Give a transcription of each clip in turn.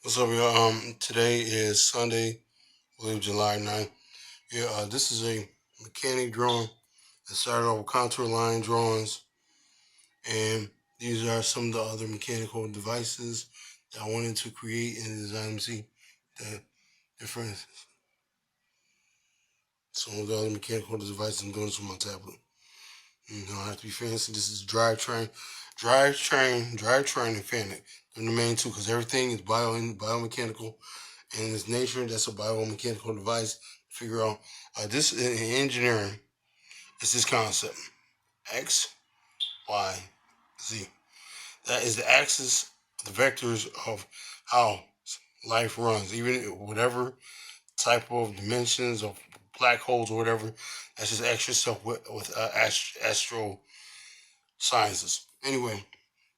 What's up, y'all? Today is Sunday, I believe July 9th. This is a mechanic drawing that started off with contour line drawings, and these are some of the other mechanical devices that I wanted to create and design. See the difference. Some of the other mechanical devices I'm doing this with my tablet. You don't have to be fancy. This is drivetrain, and fan. They're the main two because everything is biomechanical in its nature. That's a biomechanical device. Figure out this in engineering. It's this concept: X, Y, Z. That is the axis, the vectors of how life runs. Even whatever type of dimensions of black holes or whatever. That's just extra stuff with astro sciences. Anyway,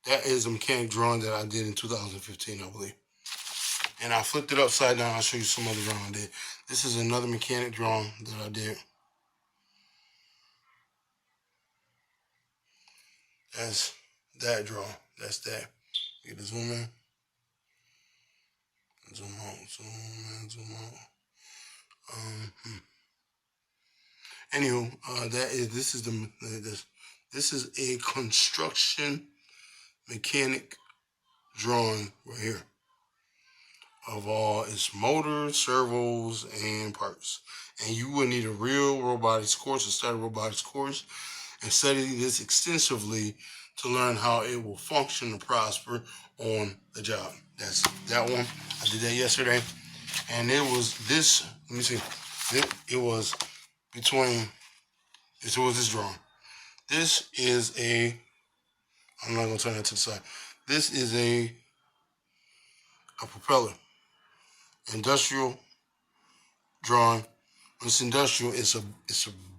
that is a mechanic drawing that I did in 2015, I believe. And I flipped it upside down. I'll show you some other drawing I did. This is another mechanic drawing that I did. That's that drawing. That's that. Get the zoom in, zoom out, zoom in, zoom out. Anywho, that is this is a construction mechanic drawing right here of all its motors, servos, and parts. And you will need a real robotics course, a study robotics course, and study this extensively to learn how it will function and prosper on the job. That's that one. I did that yesterday, and it was this. Let me see. It was between. It was this drawing. This is a. I'm not gonna turn that to the side. This is a propeller, industrial drawing. When it's industrial, it's a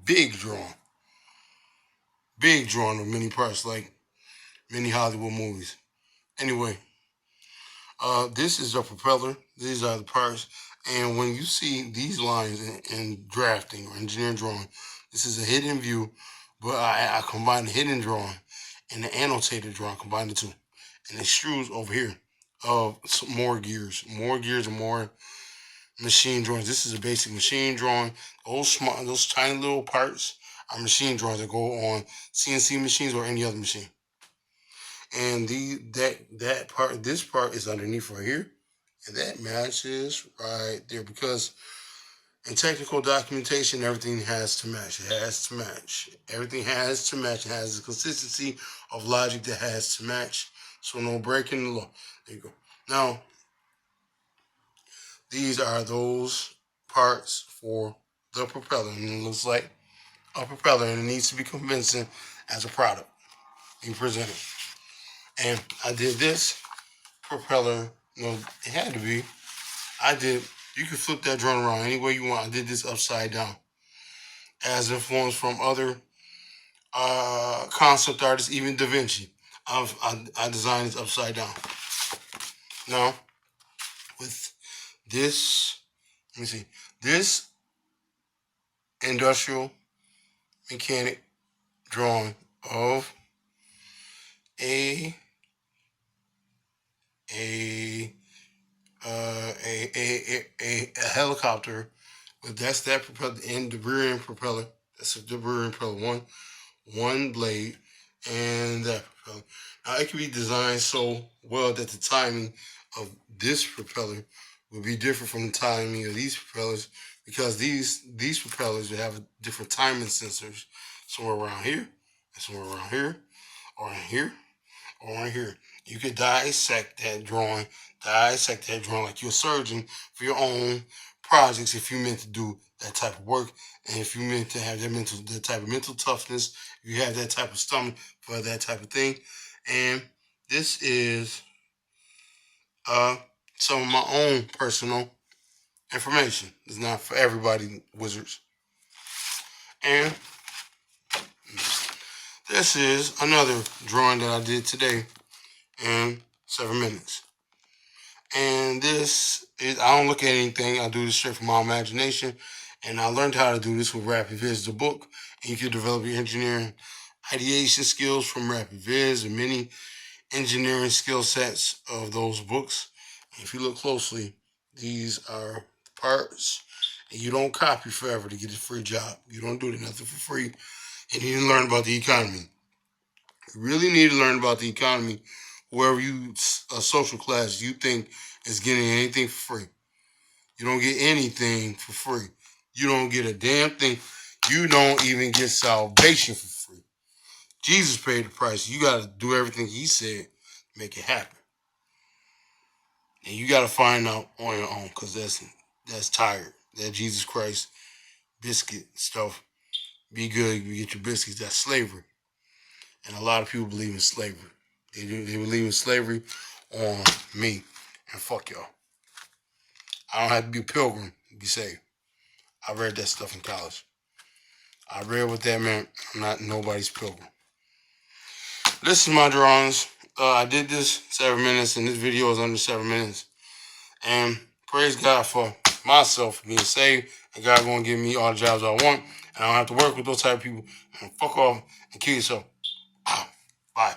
big drawing of many parts, like many Hollywood movies. Anyway, this is a propeller. These are the parts. And when you see these lines in drafting or engineering drawing, this is a hidden view, but I combined the hidden drawing and the annotated drawing, combined the two. And it extrudes over here of more gears and more machine drawings. This is a basic machine drawing. Those tiny little parts are machine drawings that go on CNC machines or any other machine. And this part is underneath right here, and that matches right there because in technical documentation, everything has to match. It has to match. Everything has to match. It has the consistency of logic that has to match. So no breaking the law. There you go. Now, these are those parts for the propeller. And it looks like a propeller, and it needs to be convincing as a product being presented. And I did this propeller. No, it had to be. You can flip that drawing around any way you want. I did this upside down. As influence from other concept artists, even Da Vinci. I designed this upside down. Now, with this, let me see, this industrial mechanic drawing of a a a helicopter. But that's that propeller and the rear end propeller. That's the rear end propeller. One blade and that propeller. Now it can be designed so well that the timing of this propeller will be different from the timing of these propellers because these propellers will have different timing sensors somewhere around here and somewhere around here or in here or in here. You could dissect that drawing like you're a surgeon for your own projects if you meant to do that type of work and if you meant to have that type of mental toughness, if you have that type of stomach for that type of thing. And this is some of my own personal information. It's not for everybody, wizards. And this is another drawing that I did today in 7 minutes. And I don't look at anything. I do this straight from my imagination. And I learned how to do this with Rapid Viz, the book. And you can develop your engineering ideation skills from Rapid Viz and many engineering skill sets of those books. If you look closely, these are parts. And you don't copy forever to get a free job. You don't do nothing for free. And you need to learn about the economy. You really need to learn about the economy. Wherever you, a social class, you think is getting anything for free. You don't get anything for free. You don't get a damn thing. You don't even get salvation for free. Jesus paid the price. You got to do everything he said to make it happen. And you got to find out on your own, because that's tired. That Jesus Christ biscuit stuff. Be good, you get your biscuits. That's slavery. And a lot of people believe in slavery. They believe in slavery on me. And fuck y'all. I don't have to be a pilgrim to be saved. I read that stuff in college. I read what that meant. I'm not nobody's pilgrim. Listen, my drawings. I did this 7 minutes, and this video is under 7 minutes. And praise God for myself being saved, and God going to give me all the jobs I want, and I don't have to work with those type of people. And fuck off and kill yourself. Bye.